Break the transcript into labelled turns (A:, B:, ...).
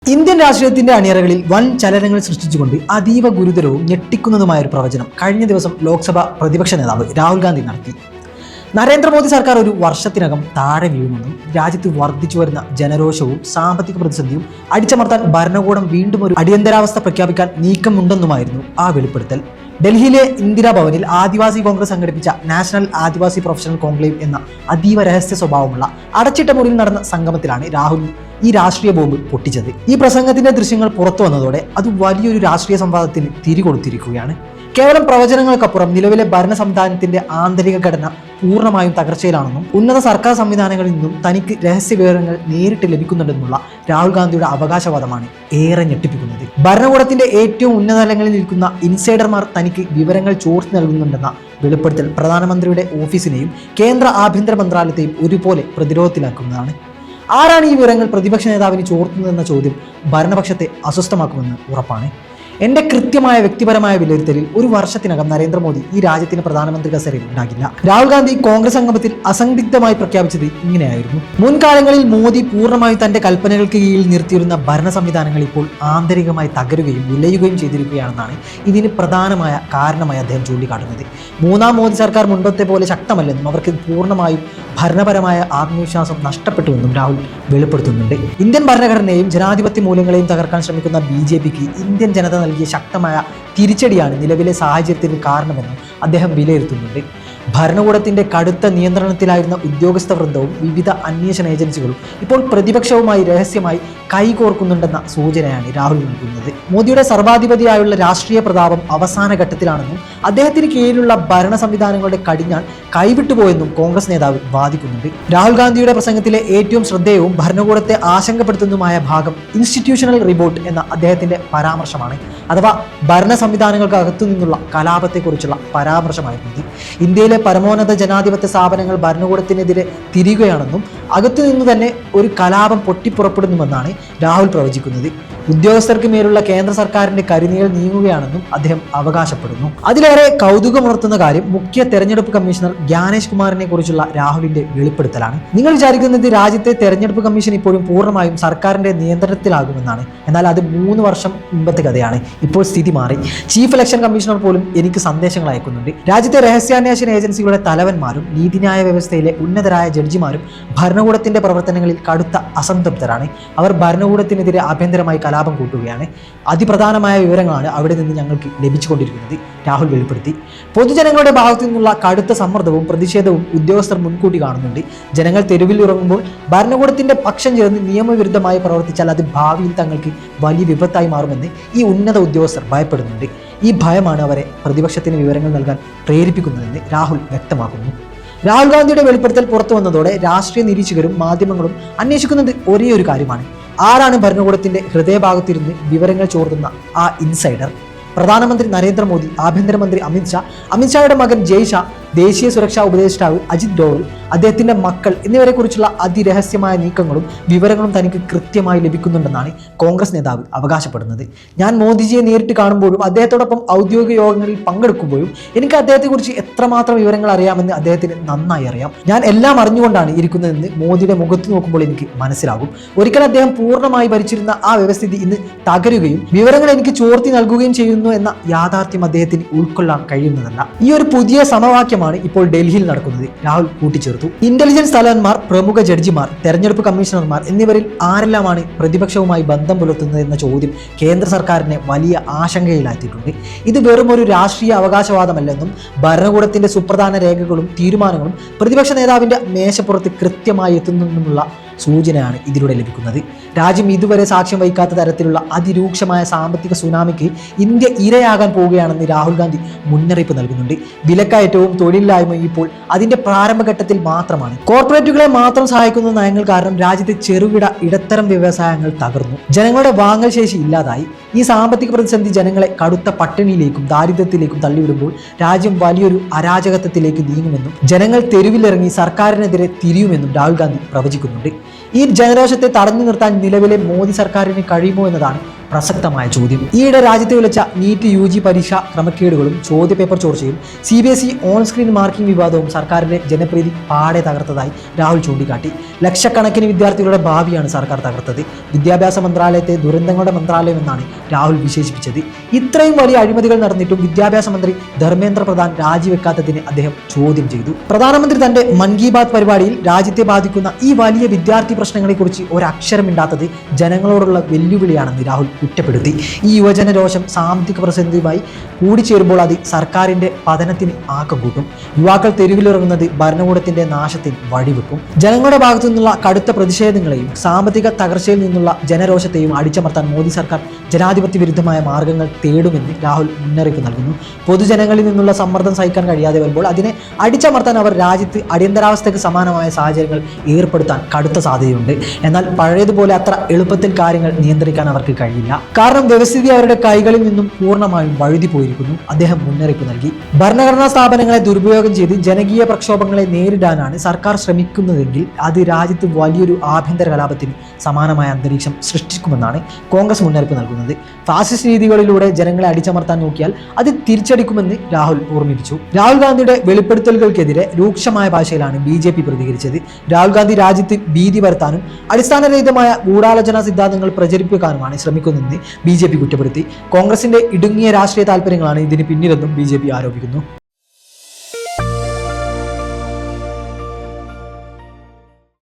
A: Indian രാഷ്ട്രീയത്തിന്റെ അണിയറകളിൽ വൻ ചലനങ്ങൾ സൃഷ്ടിച്ചുകൊണ്ട് അതീവ ഗുരുതരവും ഞെട്ടിക്കുന്നതുമായ ഒരു പ്രവചനം കഴിഞ്ഞ ദിവസം ലോക്സഭ പ്രതിപക്ഷ നേതാവ് രാഹുൽ ഗാന്ധി നടത്തി. നരേന്ദ്രമോദി സർക്കാർ ഒരു വർഷത്തിനകം താഴെ വീഴുമെന്നും രാജ്യത്ത് വർദ്ധിച്ചു വരുന്ന ജനരോഷവും സാമ്പത്തിക പ്രതിസന്ധിയും അടിച്ചമർത്താൻ ഭരണകൂടം വീണ്ടും ഒരു അടിയന്തരാവസ്ഥ പ്രഖ്യാപിക്കാൻ നീക്കമുണ്ടെന്നുമായിരുന്നു ആ വെളിപ്പെടുത്തൽ. ഡൽഹിയിലെ ഇന്ദിരാഭവനിൽ ആദിവാസി കോൺഗ്രസ് സംഘടിപ്പിച്ച നാഷണൽ ആദിവാസി പ്രൊഫഷണൽ കോൺക്ലേവ് എന്ന അതീവ രഹസ്യ സ്വഭാവമുള്ള അടച്ചിട്ട മുറിയിൽ നടന്ന സംഗമത്തിലാണ് രാഹുൽ ഈ രാഷ്ട്രീയ ബോംബ് പൊട്ടിച്ചത്. ഈ പ്രസംഗത്തിന്റെ ദൃശ്യങ്ങൾ പുറത്തു വന്നതോടെ അത് വലിയൊരു രാഷ്ട്രീയ സംവാദത്തിന് തിരികൊടുത്തിരിക്കുകയാണ്. കേവലം പ്രവചനങ്ങൾക്കപ്പുറം നിലവിലെ ഭരണ സംവിധാനത്തിന്റെ ആന്തരിക ഘടന പൂർണ്ണമായും തകർച്ചയിലാണെന്നും ഉന്നത സർക്കാർ സംവിധാനങ്ങളിൽ നിന്നും തനിക്ക് രഹസ്യ വിവരങ്ങൾ നേരിട്ട് ലഭിക്കുന്നുണ്ടെന്നുള്ള രാഹുൽ ഗാന്ധിയുടെ അവകാശവാദമാണ് ഏറെ ഞെട്ടിപ്പിക്കുന്നത്. ഭരണകൂടത്തിന്റെ ഏറ്റവും ഉന്നത തലങ്ങളിൽ നിൽക്കുന്ന ഇൻസൈഡർമാർ തനിക്ക് വിവരങ്ങൾ ചോർത്തി നൽകുന്നുണ്ടെന്ന വെളിപ്പെടുത്തൽ പ്രധാനമന്ത്രിയുടെ ഓഫീസിനെയും കേന്ദ്ര ആഭ്യന്തര മന്ത്രാലയത്തെയും ഒരുപോലെ പ്രതിരോധത്തിലാക്കുന്നതാണ്. ആരാണ് ഈ വിവരങ്ങൾ പ്രതിപക്ഷ നേതാവിന് ചോർത്തുന്നതെന്ന ചോദ്യം ഭരണപക്ഷത്തെ അസ്വസ്ഥമാക്കുമെന്ന് ഉറപ്പാണ്. എന്റെ കൃത്യമായ വ്യക്തിപരമായ വിലയിരുത്തലിൽ ഒരു വർഷത്തിനകം നരേന്ദ്രമോദി ഈ രാജ്യത്തിന് പ്രധാനമന്ത്രി കസേരയിൽ ഉണ്ടാകില്ല. രാഹുൽ ഗാന്ധി കോൺഗ്രസ് സംഗമത്തിൽ അസന്ദിഗ്ധമായി പ്രഖ്യാപിച്ചത് ഇങ്ങനെയായിരുന്നു: മുൻകാലങ്ങളിൽ മോദി പൂർണ്ണമായും തന്റെ കൽപ്പനകൾക്ക് കീഴിൽ നിർത്തിയിരുന്ന ഭരണ സംവിധാനങ്ങൾ ഇപ്പോൾ ആന്തരികമായി തകരുകയും വിലയുകയും ചെയ്തിരിക്കുകയാണെന്നാണ് ഇതിന് പ്രധാനമായ കാരണമായി അദ്ദേഹം ചൂണ്ടിക്കാട്ടുന്നത്. മൂന്നാം മോദി സർക്കാർ മുൻപത്തെ പോലെ ശക്തമല്ലെന്നും അവർക്ക് പൂർണ്ണമായും ഭരണപരമായ ആത്മവിശ്വാസം നഷ്ടപ്പെട്ടുവെന്നും രാഹുൽ വെളിപ്പെടുത്തുന്നുണ്ട്. ഇന്ത്യൻ ഭരണഘടനയെയും ജനാധിപത്യ മൂല്യങ്ങളെയും തകർക്കാൻ ശ്രമിക്കുന്ന BJPക്ക് ഇന്ത്യൻ ജനത നൽകിയ ശക്തമായ തിരിച്ചടിയാണ് നിലവിലെ സാഹചര്യത്തിന് കാരണമെന്നും അദ്ദേഹം വിലയിരുത്തുന്നുണ്ട്. ഭരണകൂടത്തിന്റെ കടുത്ത നിയന്ത്രണത്തിലായിരുന്ന ഉദ്യോഗസ്ഥ വൃന്ദവും വിവിധ അന്വേഷണ ഏജൻസികളും ഇപ്പോൾ പ്രതിപക്ഷവുമായി രഹസ്യമായി കൈകോർക്കുന്നുണ്ടെന്ന സൂചനയാണ് രാഹുൽ നൽകുന്നത്. മോദിയുടെ സർവാധിപതിയായുള്ള രാഷ്ട്രീയ പ്രതാപം അവസാന ഘട്ടത്തിലാണെന്നും അദ്ദേഹത്തിന് കീഴിലുള്ള ഭരണ സംവിധാനങ്ങളുടെ കടിഞ്ഞാൺ കൈവിട്ടുപോയെന്നും കോൺഗ്രസ് നേതാവ് വാദിക്കുന്നുണ്ട്. രാഹുൽ ഗാന്ധിയുടെ പ്രസംഗത്തിലെ ഏറ്റവും ശ്രദ്ധേയവും ഭരണകൂടത്തെ ആശങ്കപ്പെടുത്തുന്നതുമായ ഭാഗം ഇൻസ്റ്റിറ്റ്യൂഷണൽ റിബോട്ട് എന്ന അദ്ദേഹത്തിന്റെ പരാമർശമാണ്. അഥവാ ഭരണ സംവിധാനങ്ങൾക്ക് അകത്തു നിന്നുള്ള കലാപത്തെക്കുറിച്ചുള്ള പരാമർശമായിരുന്നത്. ഇന്ത്യയിലെ പരമോന്നത ജനാധിപത്യ സ്ഥാപനങ്ങൾ ഭരണകൂടത്തിനെതിരെ തിരിയുകയാണെന്നും അകത്തുനിന്ന് തന്നെ ഒരു കലാപം പൊട്ടിപ്പുറപ്പെടുന്നുവെന്നാണ് രാഹുൽ പ്രവചിക്കുന്നത്. ഉദ്യോഗസ്ഥർക്ക് മേലുള്ള കേന്ദ്ര സർക്കാരിന്റെ കരിനിഴൽ നീങ്ങുകയാണെന്നും അദ്ദേഹം അവകാശപ്പെടുന്നു. അതിലേറെ കൗതുകമുണർത്തുന്ന കാര്യം മുഖ്യ തെരഞ്ഞെടുപ്പ് കമ്മീഷണർ ജ്ഞാനേഷ് കുമാറിനെ കുറിച്ചുള്ള രാഹുലിന്റെ വെളിപ്പെടുത്തലാണ്. നിങ്ങൾ വിചാരിക്കുന്നത് രാജ്യത്തെ തെരഞ്ഞെടുപ്പ് കമ്മീഷൻ ഇപ്പോഴും പൂർണ്ണമായും സർക്കാരിന്റെ നിയന്ത്രണത്തിലാകുമെന്നാണ്. എന്നാൽ അത് 3 വർഷം മുമ്പത്തെ കഥയാണ്. ഇപ്പോൾ സ്ഥിതി മാറി. ചീഫ് ഇലക്ഷൻ കമ്മീഷണർ പോലും എനിക്ക് സന്ദേശങ്ങൾ അയക്കുന്നുണ്ട്. രാജ്യത്തെ രഹസ്യാന്വേഷണ ഏജൻസികളുടെ തലവന്മാരും നീതിന്യായ വ്യവസ്ഥയിലെ ഉന്നതരായ ജഡ്ജിമാരും ഭരണകൂടത്തിന്റെ പ്രവർത്തനങ്ങളിൽ കടുത്ത അസംതൃപ്തരാണ്. അവർ ഭരണകൂടത്തിനെതിരെ ആഭ്യന്തരമായി കലാപം കൂട്ടുകയാണ്. അതിപ്രധാനമായ വിവരങ്ങളാണ് അവിടെ നിന്ന് ഞങ്ങൾക്ക് ലഭിച്ചുകൊണ്ടിരിക്കുന്നത്, രാഹുൽ വെളിപ്പെടുത്തി. പൊതുജനങ്ങളുടെ ഭാഗത്തു നിന്നുള്ള കടുത്ത സമ്മർദ്ദവും പ്രതിഷേധവും ഉദ്യോഗസ്ഥർ മുൻകൂട്ടി കാണുന്നുണ്ട്. ജനങ്ങൾ തെരുവിൽ ഇറങ്ങുമ്പോൾ ഭരണകൂടത്തിന്റെ പക്ഷം ചേർന്ന് നിയമവിരുദ്ധമായി പ്രവർത്തിച്ചാൽ അത് ഭാവിയിൽ തങ്ങൾക്ക് വലിയ വിപത്തായി മാറുമെന്ന് ഈ ഉന്നത ഉദ്യോഗസ്ഥർ ഭയപ്പെടുന്നുണ്ട്. ഈ ഭയമാണ് അവരെ പ്രതിപക്ഷത്തിന് വിവരങ്ങൾ നൽകാൻ പ്രേരിപ്പിക്കുന്നതെന്ന് രാഹുൽ വ്യക്തമാക്കുന്നു. രാഹുൽ ഗാന്ധിയുടെ വെളിപ്പെടുത്തൽ പുറത്തു വന്നതോടെ രാഷ്ട്രീയ നിരീക്ഷകരും മാധ്യമങ്ങളും അന്വേഷിക്കുന്നത് ഒരേ ഒരു കാര്യമാണ്: ആരാണ് ഭരണകൂടത്തിന്റെ ഹൃദയഭാഗത്തിരുന്ന് വിവരങ്ങൾ ചോർത്തുന്ന ആ ഇൻസൈഡർ? പ്രധാനമന്ത്രി നരേന്ദ്രമോദി, ആഭ്യന്തരമന്ത്രി അമിത്ഷായുടെ മകൻ ജയ് ഷാ, ദേശീയ സുരക്ഷാ ഉപദേഷ്ടാവ് അജിത് ഡോവൽ, അദ്ദേഹത്തിന്റെ മക്കൾ എന്നിവരെ കുറിച്ചുള്ള അതിരഹസ്യമായ നീക്കങ്ങളും വിവരങ്ങളും തനിക്ക് കൃത്യമായി ലഭിക്കുന്നുണ്ടെന്നാണ് കോൺഗ്രസ് നേതാവ് അവകാശപ്പെടുന്നത്. ഞാൻ മോദിജിയെ നേരിട്ട് കാണുമ്പോഴും അദ്ദേഹത്തോടൊപ്പം ഔദ്യോഗിക യോഗങ്ങളിൽ പങ്കെടുക്കുമ്പോഴും എനിക്ക് അദ്ദേഹത്തെക്കുറിച്ച് എത്രമാത്രം വിവരങ്ങൾ അറിയാമെന്ന് അദ്ദേഹത്തിന് നന്നായി അറിയാം. ഞാൻ എല്ലാം അറിഞ്ഞുകൊണ്ടാണ് ഇരിക്കുന്നതെന്ന് മോദിയുടെ മുഖത്ത് നോക്കുമ്പോൾ എനിക്ക് മനസ്സിലാകും. ഒരിക്കൽ അദ്ദേഹം പൂർണ്ണമായി ഭരിച്ചിരുന്ന ആ വ്യവസ്ഥിതി ഇന്ന് തകരുകയും വിവരങ്ങൾ എനിക്ക് ചോർത്തി നൽകുകയും ചെയ്യുന്നു എന്ന യാഥാർത്ഥ്യം അദ്ദേഹത്തിന് ഉൾക്കൊള്ളാൻ കഴിയുന്നതല്ല. ഈ ഒരു പുതിയ സമവാക്യം ഇപ്പോൾ ഡൽഹിയിൽ നടക്കുന്നത്, രാഹുൽ കൂട്ടിച്ചേർത്തു. ഇന്റലിജൻസ് തലവന്മാർ, പ്രമുഖ ജഡ്ജിമാർ, തെരഞ്ഞെടുപ്പ് കമ്മീഷണർമാർ എന്നിവരിൽ ആരെല്ലാമാണ് പ്രതിപക്ഷവുമായി ബന്ധം പുലർത്തുന്നത് എന്ന ചോദ്യം കേന്ദ്ര സർക്കാരിനെ വലിയ ആശങ്കയിലാക്കിയിട്ടുണ്ട്. ഇത് വെറും ഒരു രാഷ്ട്രീയ അവകാശവാദമല്ലെന്നും ഭരണകൂടത്തിന്റെ സുപ്രധാന രേഖകളും തീരുമാനങ്ങളും പ്രതിപക്ഷ നേതാവിന്റെ മേശപ്പുറത്ത് കൃത്യമായി എത്തുന്നെന്നുമുള്ള സൂചനയാണ് ഇതിലൂടെ ലഭിക്കുന്നത്. രാജ്യം ഇതുവരെ സാക്ഷ്യം വഹിക്കാത്ത തരത്തിലുള്ള അതിരൂക്ഷമായ സാമ്പത്തിക സുനാമിക്ക് ഇന്ത്യ ഇരയാകാൻ പോവുകയാണെന്ന് രാഹുൽ ഗാന്ധി മുന്നറിയിപ്പ് നൽകുന്നുണ്ട്. വിലക്കയറ്റവും തൊഴിലില്ലായ്മയും ഇപ്പോൾ അതിന്റെ പ്രാരംഭഘട്ടത്തിൽ മാത്രമാണ്. കോർപ്പറേറ്റുകളെ മാത്രം സഹായിക്കുന്ന നയങ്ങൾ കാരണം രാജ്യത്തെ ചെറുകിട ഇടത്തരം വ്യവസായങ്ങൾ തകർന്നു. ജനങ്ങളുടെ വാങ്ങൽ ശേഷി ഇല്ലാതായി. ഈ സാമ്പത്തിക പ്രതിസന്ധി ജനങ്ങളെ കടുത്ത പട്ടിണിയിലേക്കും ദാരിദ്ര്യത്തിലേക്കും തള്ളിവിടുമ്പോൾ രാജ്യം വലിയൊരു അരാജകത്വത്തിലേക്ക് നീങ്ങുമെന്നും ജനങ്ങൾ തെരുവിലിറങ്ങി സർക്കാരിനെതിരെ തിരിയുമെന്നും രാഹുൽ ഗാന്ധി പ്രവചിക്കുന്നുണ്ട്. ഈ ജനരോഷത്തെ തടഞ്ഞു നിർത്താൻ നിലവിലെ മോദി സർക്കാരിന് കഴിയുമോ എന്നതാണ് പ്രസക്തമായ ചോദ്യം. ഈയിടെ രാജ്യത്തെ വിളിച്ച നീറ്റ് UG പരീക്ഷാ ക്രമക്കേടുകളും ചോദ്യപേപ്പർ ചോർച്ചയും CBSE ഓൺ സ്ക്രീൻ മാർക്കിംഗ് വിവാദവും സർക്കാരിന്റെ ജനപ്രീതി പാടെ തകർത്തതായി രാഹുൽ ചൂണ്ടിക്കാട്ടി. ലക്ഷക്കണക്കിന് വിദ്യാർത്ഥികളുടെ ഭാവിയാണ് സർക്കാർ തകർത്തത്. വിദ്യാഭ്യാസ മന്ത്രാലയത്തെ ദുരന്തങ്ങളുടെ മന്ത്രാലയം എന്നാണ് രാഹുൽ വിശേഷിപ്പിച്ചത്. ഇത്രയും വലിയ അഴിമതികൾ നടന്നിട്ടും വിദ്യാഭ്യാസ മന്ത്രി ധർമ്മേന്ദ്ര പ്രധാൻ രാജിവെക്കാത്തതിന് അദ്ദേഹം ചോദ്യം ചെയ്തു. പ്രധാനമന്ത്രി തന്റെ മൻ കി ബാത് പരിപാടിയിൽ രാജ്യത്തെ ബാധിക്കുന്ന ഈ വലിയ വിദ്യാർത്ഥി പ്രശ്നങ്ങളെക്കുറിച്ച് ഒരക്ഷരമിണ്ടാത്തത് ജനങ്ങളോടുള്ള വെല്ലുവിളിയാണെന്ന് രാഹുൽ കുറ്റപ്പെടുത്തി. ഈ യുവജന രോഷം സാമ്പത്തിക പ്രതിസന്ധിയുമായി കൂടിച്ചേരുമ്പോൾ അത് സർക്കാരിന്റെ പതനത്തിന് ആക്കം കൂട്ടും. യുവാക്കൾ തെരുവിലിറങ്ങുന്നത് ഭരണകൂടത്തിന്റെ നാശത്തിന് വഴിവെക്കും. ജനങ്ങളുടെ ഭാഗത്തു നിന്നുള്ള കടുത്ത പ്രതിഷേധങ്ങളെയും സാമ്പത്തിക തകർച്ചയിൽ നിന്നുള്ള ജനരോഷത്തെയും അടിച്ചമർത്താൻ മോദി സർക്കാർ ജനാധിപത്യ വിരുദ്ധമായ മാർഗങ്ങൾ തേടുമെന്ന് രാഹുൽ മുന്നറിയിപ്പ് നൽകുന്നു. പൊതുജനങ്ങളിൽ നിന്നുള്ള സമ്മർദ്ദം സഹിക്കാൻ കഴിയാതെ വരുമ്പോൾ അതിനെ അടിച്ചമർത്താൻ അവർ രാജ്യത്ത് അടിയന്തരാവസ്ഥയ്ക്ക് സമാനമായ സാഹചര്യങ്ങൾ ഏർപ്പെടുത്താൻ കടുത്ത സാധ്യതയുണ്ട്. എന്നാൽ പഴയതുപോലെ അത്ര എളുപ്പത്തിൽ കാര്യങ്ങൾ നിയന്ത്രിക്കാൻ അവർക്ക് കഴിയില്ല. കാരണം വ്യവസ്ഥിതി അവരുടെ കൈകളിൽ നിന്നും പൂർണ്ണമായും വഴുതി പോയിരിക്കുന്നു. അദ്ദേഹം മുന്നറിയിപ്പ് നൽകി. ഭരണഘടനാ സ്ഥാപനങ്ങളെ ദുരുപയോഗം ചെയ്ത് ജനകീയ പ്രക്ഷോഭങ്ങളെ നേരിടാനാണ് സർക്കാർ ശ്രമിക്കുന്നതെങ്കിൽ അത് രാജ്യത്ത് വലിയൊരു ആഭ്യന്തര കലാപത്തിന് സമാനമായ അന്തരീക്ഷം സൃഷ്ടിക്കുമെന്നാണ് കോൺഗ്രസ് മുന്നറിയിപ്പ് നൽകുന്നത്. ഫാസിസ്റ്റ് രീതികളിലൂടെ ജനങ്ങളെ അടിച്ചമർത്താൻ നോക്കിയാൽ അത് തിരിച്ചടിക്കുമെന്ന് രാഹുൽ ഓർമ്മിപ്പിച്ചു. രാഹുൽ ഗാന്ധിയുടെ വെളിപ്പെടുത്തലുകൾക്കെതിരെ രൂക്ഷമായ ഭാഷയിലാണ് BJP പ്രതികരിച്ചത്. രാഹുൽ ഗാന്ധി രാജ്യത്ത് ഭീതി പരത്താനും അടിസ്ഥാനരഹിതമായ ഗൂഢാലോചനാ സിദ്ധാന്തങ്ങൾ പ്രചരിപ്പിക്കാനുമാണ് ശ്രമിക്കുന്നതെന്ന് BJP കുറ്റപ്പെടുത്തി. കോൺഗ്രസിന്റെ ഇടുങ്ങിയ രാഷ്ട്രീയ താല്പര്യങ്ങളാണ് ഇതിന് പിന്നിലെന്നും BJP ആരോപിക്കുന്നു.